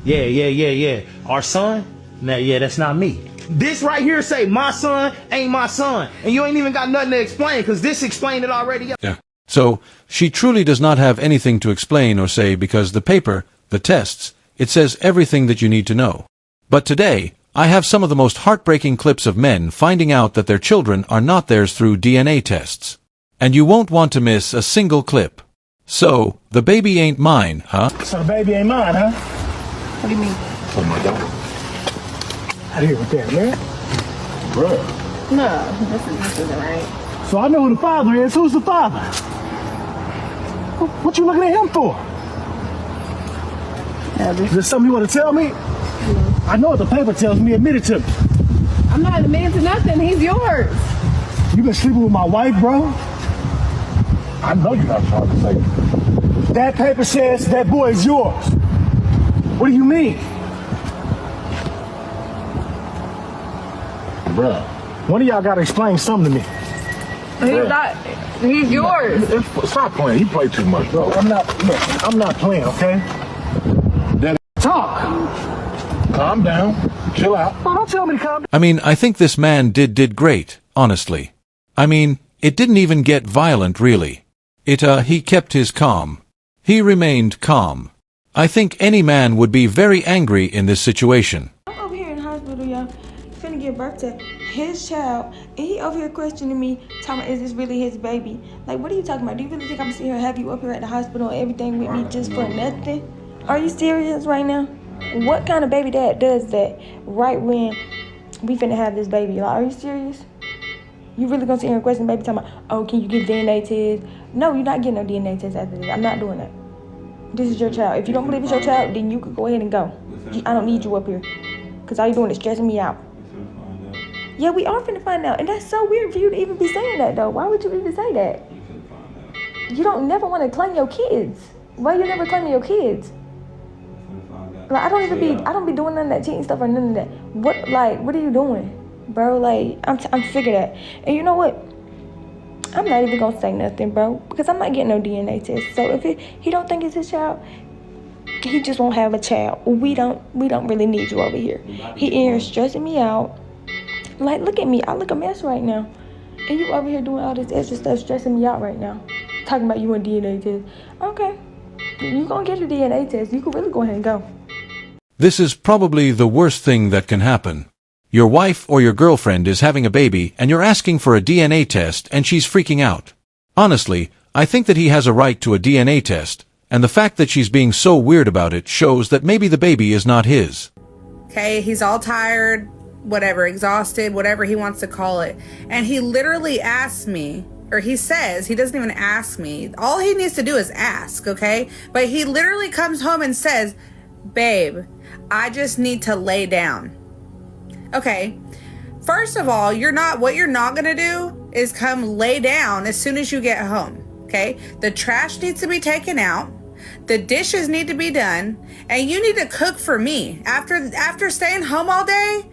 Yeah. Our son? Nah, yeah, that's not me. This right here say my son ain't my son. And you ain't even got nothing to explain because this explained it already. Yeah. So, she truly does not have anything to explain or say because the paper, the tests, it says everything that you need to know. But today, I have some of the most heartbreaking clips of men finding out that their children are not theirs through DNA tests. And you won't want to miss a single clip. So, the baby ain't mine, huh? So the baby ain't mine, huh? What do you mean? Oh my God. Out of here with that, man. Bruh. No, this isn't right. So I know who the father is. Who's the father? What you looking at him for? Is there something you want to tell me? No. I know what the paper tells me. Admit it to me. I'm not admitting to nothing. He's yours. You been sleeping with my wife, bro? I know you're not trying to say it. That paper says that boy is yours. What do you mean? Bruh, one of y'all gotta explain something to me. He's not. He's yours. Stop playing. You play too much, bro. I'm not playing, okay? That talk. Calm down. Chill out. Oh, don't tell me to calm down. I mean, I think this man did great, honestly. I mean, it didn't even get violent, really. He kept his calm. He remained calm. I think any man would be very angry in this situation. I'm over here in the hospital, y'all, finna give birth to his child, and he over here questioning me, talking about, is this really his baby? Like, what are you talking about? Do you really think I'm sitting here have you up here at the hospital and everything with me just for nothing? Are you serious right now? What kind of baby dad does that right when we finna have this baby? Like, are you serious? You really gonna sit here and question the baby talking about, oh, can you get DNA test? No, you're not getting no DNA test after this. I'm not doing that. This is your child. If you don't believe it's your child, then you could go ahead and go. I don't need you up here. Because all you're doing is stressing me out. Yeah, we are finna find out. And that's so weird for you to even be saying that, though. Why would you even say that? You don't never want to claim your kids. Why you never claiming your kids? Like, I don't be doing none of that cheating stuff or none of that. What are you doing? Bro, like, I'm sick of that. And you know what? I'm not even gonna say nothing, bro, because I'm not getting no DNA test. So if he don't think it's his child, he just won't have a child. We don't really need you over here. He in here stressing me out. Like, look at me. I look a mess right now. And you over here doing all this extra stuff, stressing me out right now. Talking about you want DNA test. Okay. You gonna get your DNA test. You can really go ahead and go. This is probably the worst thing that can happen. Your wife or your girlfriend is having a baby and you're asking for a DNA test and she's freaking out. Honestly, I think that he has a right to a DNA test, and the fact that she's being so weird about it shows that maybe the baby is not his. Okay, he's all tired, whatever, exhausted, whatever he wants to call it. And he literally asks me, or he says, he doesn't even ask me. All he needs to do is ask, okay? But he literally comes home and says, babe, I just need to lay down. Okay, first of all, what you're not going to do is come lay down as soon as you get home, okay? The trash needs to be taken out. The dishes need to be done. And you need to cook for me. After staying home all day,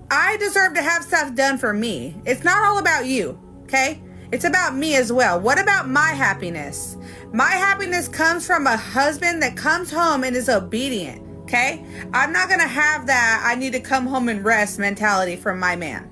I deserve to have stuff done for me. It's not all about you, okay? It's about me as well. What about my happiness? My happiness comes from a husband that comes home and is obedient. Okay? I'm not gonna have that I need to come home and rest mentality from my man.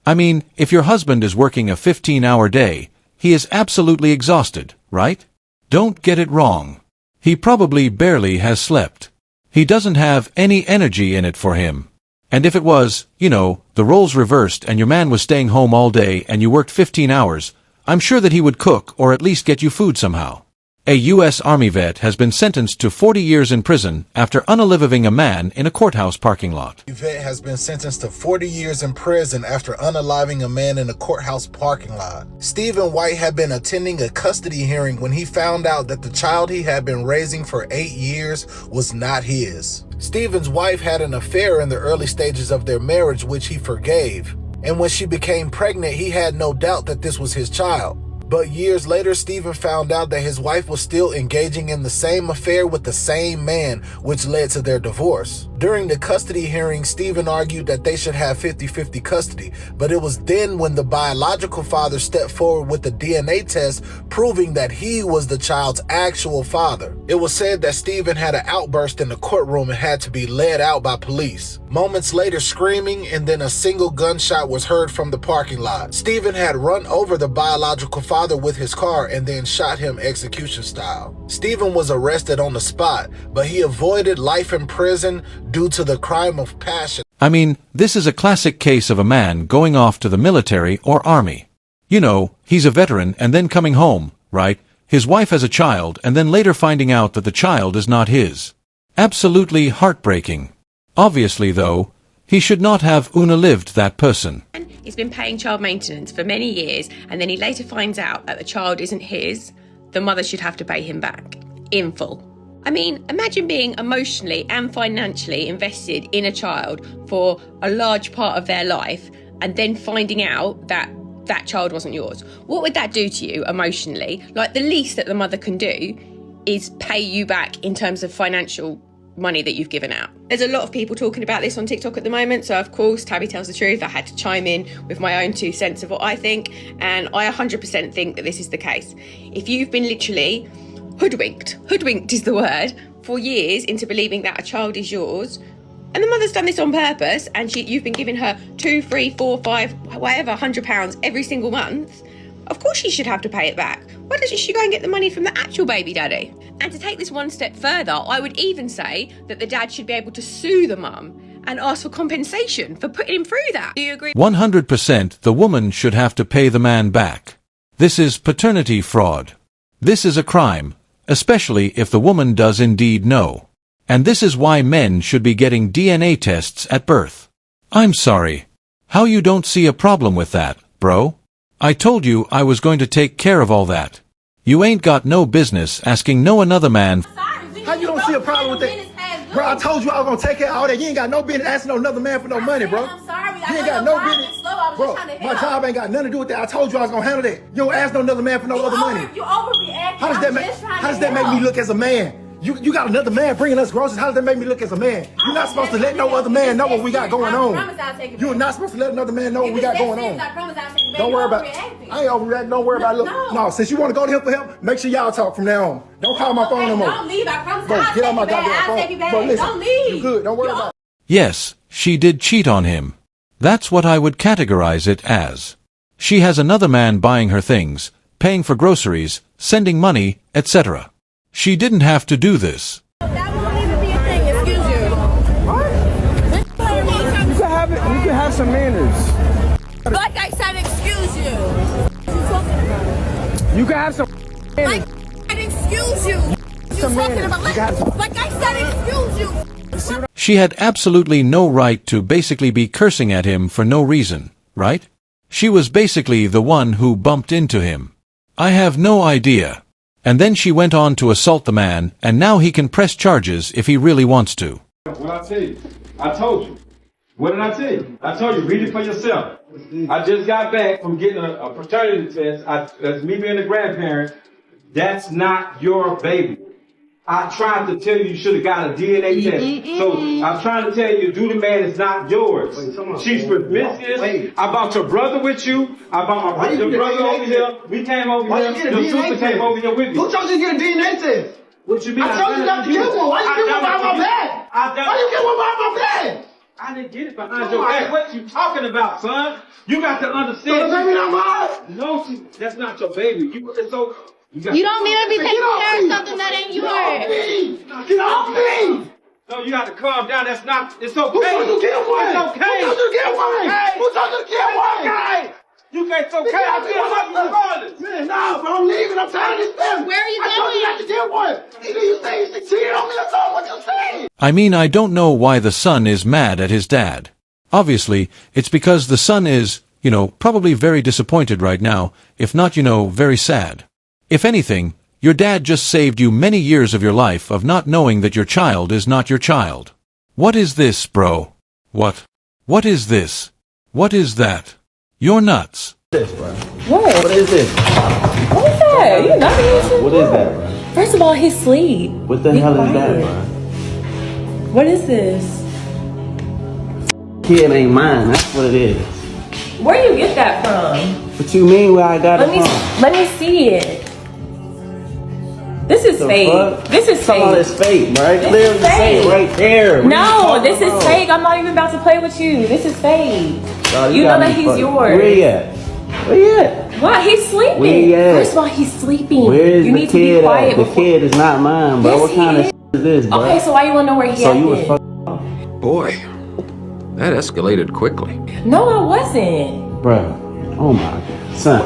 I mean, if your husband is working a 15-hour day, he is absolutely exhausted, right? Don't get it wrong. He probably barely has slept. He doesn't have any energy in it for him. And if it was, the roles reversed and your man was staying home all day and you worked 15 hours, I'm sure that he would cook or at least get you food somehow. A U.S. Army vet has been sentenced to 40 years in prison after unaliving a man in a courthouse parking lot. A vet has been sentenced to 40 years in prison after unaliving a man in a courthouse parking lot. Stephen White had been attending a custody hearing when he found out that the child he had been raising for 8 years was not his. Stephen's wife had an affair in the early stages of their marriage, which he forgave. And when she became pregnant, he had no doubt that this was his child. But years later, Stephen found out that his wife was still engaging in the same affair with the same man, which led to their divorce. During the custody hearing, Stephen argued that they should have 50-50 custody, but it was then when the biological father stepped forward with a DNA test proving that he was the child's actual father. It was said that Stephen had an outburst in the courtroom and had to be led out by police. Moments later, screaming and then a single gunshot was heard from the parking lot. Stephen had run over the biological father with his car and then shot him execution style. Stephen was arrested on the spot, but he avoided life in prison due to the crime of passion. I mean, this is a classic case of a man going off to the military or army. You know, he's a veteran and then coming home, right? His wife has a child and then later finding out that the child is not his. Absolutely heartbreaking. Obviously, though, he should not have unalived that person. He's been paying child maintenance for many years, and then he later finds out that the child isn't his. The mother should have to pay him back, in full. I mean, imagine being emotionally and financially invested in a child for a large part of their life, and then finding out that that child wasn't yours. What would that do to you emotionally? Like, the least that the mother can do is pay you back in terms of financial money that you've given out. There's a lot of people talking about this on TikTok at the moment, so of course, Tabby tells the truth. I had to chime in with my own 2 cents of what I think, and I 100% think that this is the case. If you've been literally hoodwinked is the word, for years into believing that a child is yours, and the mother's done this on purpose, and you've been giving her 2, 3, 4, 5, whatever, £100 every single month, of course she should have to pay it back. Why doesn't she go and get the money from the actual baby daddy? And to take this one step further, I would even say that the dad should be able to sue the mum and ask for compensation for putting him through that. Do you agree? 100% the woman should have to pay the man back. This is paternity fraud. This is a crime, especially if the woman does indeed know. And this is why men should be getting DNA tests at birth. I'm sorry. How you don't see a problem with that, bro? I told you I was going to take care of all that. You ain't got no business asking no another man. How you don't see a problem with that? Bro, I told you I was gonna take care of all that. You ain't got no business asking another man for no money, bro. I'm sorry. You ain't got no business. Bro, my job ain't got nothing to do with that. I told you I was gonna handle that. You don't ask no another man for no other money. You overreacting. How does that make me look as a man? You got another man bringing us groceries. How does that make me look as a man? You're not supposed to let no other man know what we got going on. You're not supposed to let another man know what we got going on. Don't worry about it. I ain't overreacting. Don't worry about it. Look, no, since you want to go to him for help, make sure y'all talk from now on. Don't call my phone no more. Don't leave. I promise. Bro, get on my goddamn phone. Bro, listen. Don't leave. You good. Don't worry about it. Yes, she did cheat on him. That's what I would categorize it as. She has another man buying her things, paying for groceries, sending money, etc. She didn't have to do this. That won't even be a thing. Excuse you. What? You can have some manners. Like I said, excuse you. You can have some manners. Like I said, excuse you. You talking about like I said, excuse you. She had absolutely no right to basically be cursing at him for no reason, right? She was basically the one who bumped into him. I have no idea. And then she went on to assault the man, and now he can press charges if he really wants to. What I tell you? I told you. What did I tell you? I told you, read it for yourself. I just got back from getting a paternity test. That's me being a grandparent. That's not your baby. I tried to tell you you should have got a DNA test. So I'm trying to tell you, do the man is not yours. She's promiscuous. I brought your brother with you. I brought my brother over here. We came over here. Your sister came over here with me. Who told you to get a DNA test? What you mean? I told you not to get one. Why you get one behind my back? Why you get one behind my back? I didn't get it behind your back. What you talking about, son? You got to understand. So the baby not mine? No, that's not your baby. You don't need to be taking care of something that ain't yours. Get off me! No, you got to calm down. That's not. It's okay. Who told you to get one? It's okay. Who told you to get one? Who told you to get one? Okay. You can't. It's okay. I feel like you regardless. Man, no, but I'm leaving. I'm tired of this family. Where are you I told you not to get one. Either you say you cheated on me or something. What you saying? I mean, I don't know why the son is mad at his dad. Obviously, it's because the son is, probably very disappointed right now, if not, very sad. If anything, your dad just saved you many years of your life of not knowing that your child is not your child. What is this, bro? What? What is this? What is that? You're nuts. this, bro? What? What is this? What is that? You not using What is that, bro? First of all, he's asleep. What the hell is that, bro? What is this? Kid ain't mine. That's what it is. Where you get that from? What you mean where I got it from? Let me see it. This is fake. Fuck? This is Some fake. of this fake, bro. Clearly fake. right there. No, this is fake. I'm not even about to play with you. This is fake. Bro, you know that he's yours. Where he at? Where he at? Why? He's sleeping. Where he at? First of all, he's sleeping. Where is you the need kid to be quiet at? before. The kid is not mine, bro. Yes, What kind of shit is this, bro? Okay, so why you wanna know where he So at? you was then? fucking... Boy, that escalated quickly. No, I wasn't. Bro, oh my God. Son.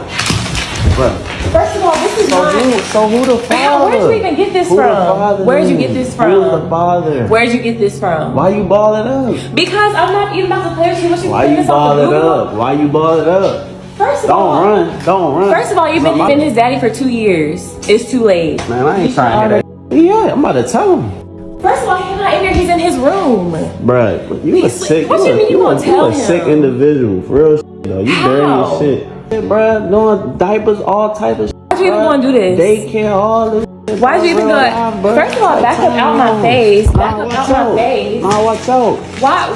Bro. First of all, this is not... So who the father? Where'd you even get this from? Where'd you get this from? Who's the father? Where'd you get this from? Why you balling up? Because I'm not even about to play with you. What you Why you balling up? Why you balling up? First of all, Don't run. First of all, you've been his daddy for 2 years. It's too late. Man, I ain't trying to hear that. Yeah, I'm about to tell him. First of all, he's not in there. He's in his room. Bruh, you a sick. What you mean you gonna tell him? You a sick individual, for real shit, though. You dirty as shit. Bruh, doing diapers, all type of shit. Why'd you even want to do this? Daycare, all this shit. Why'd you even do it? First of all, back up out my face. Back up out my face. Nah, watch out.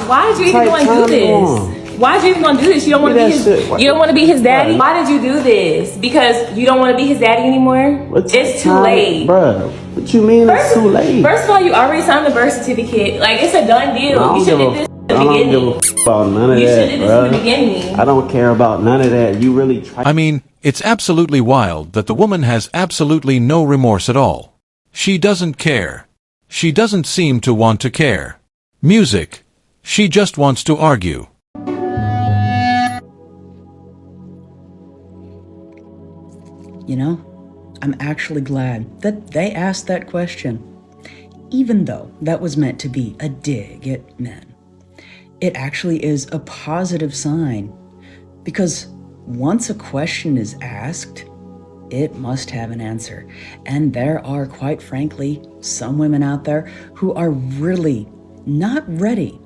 Why'd you even want to do this? Why'd you even want to do this? You don't want to be his. You don't want to be his daddy. Why did you do this? Because you don't want to be his daddy anymore. It's too late, bruh. What you mean it's too late? First of all, you already signed the birth certificate. Like it's a done deal. You should have did this in the beginning. I don't give a about none of you that, should have did this in the beginning. I don't care about none of that. You really try. I mean, it's absolutely wild that the woman has absolutely no remorse at all. She doesn't care. She doesn't seem to want to care. Music. She just wants to argue. You know, I'm actually glad that they asked that question, even though that was meant to be a dig at men. It actually is a positive sign, because once a question is asked, it must have an answer. And there are, quite frankly, some women out there who are really not ready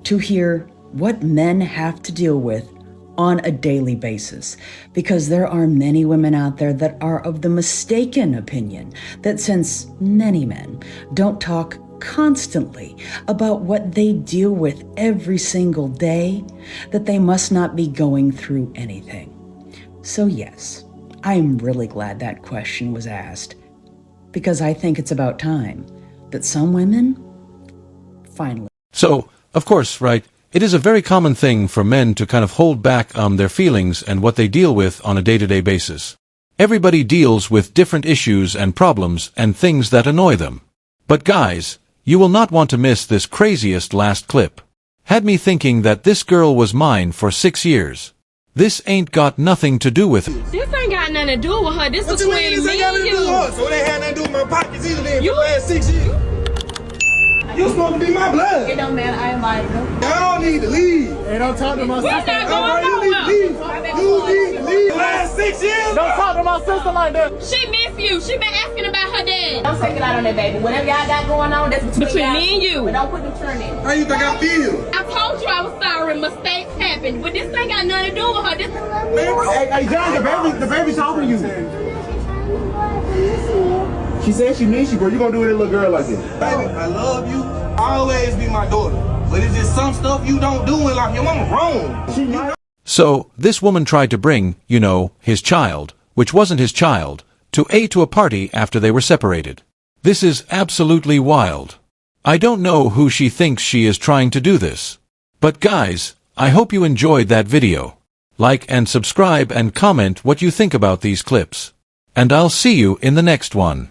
to hear what men have to deal with on a daily basis, because there are many women out there that are of the mistaken opinion that since many men don't talk constantly about what they deal with every single day, that they must not be going through anything. So yes, I am really glad that question was asked, because I think it's about time that some women finally... So, of course, right, it is a very common thing for men to kind of hold back their feelings and what they deal with on a day-to-day basis. Everybody deals with different issues and problems and things that annoy them. But guys, you will not want to miss this craziest last clip. Had me thinking that this girl was mine for 6 years. This ain't got nothing to do with it. This ain't got nothing to do with her. This is between me and you. So they had nothing to do with my pockets either then for the last 6 years. You supposed to be my blood. It don't matter. I invited her. Y'all need to leave. Hey, don't talk to my We're sister. not going nowhere. You need to leave. The last 6 years. Don't talk to my sister like that. She miss you. She been asking about her dad. Don't take it out on that baby. Whatever y'all got going on, that's Between me and you. But don't put them turn in. How you think I feel? I told you I was sorry. Mistakes happen. But this ain't got nothing to do with her. This Hey, John, the baby talking to you. She said she miss you, bro. You gonna do with a little girl like this? Baby, I love you. Always be my daughter. But it's just some stuff you don't do in life. Your mama wrong. So, this woman tried to bring, you know, his child, which wasn't his child, to a party after they were separated. This is absolutely wild. I don't know who she thinks she is trying to do this. But guys, I hope you enjoyed that video. Like and subscribe and comment what you think about these clips. And I'll see you in the next one.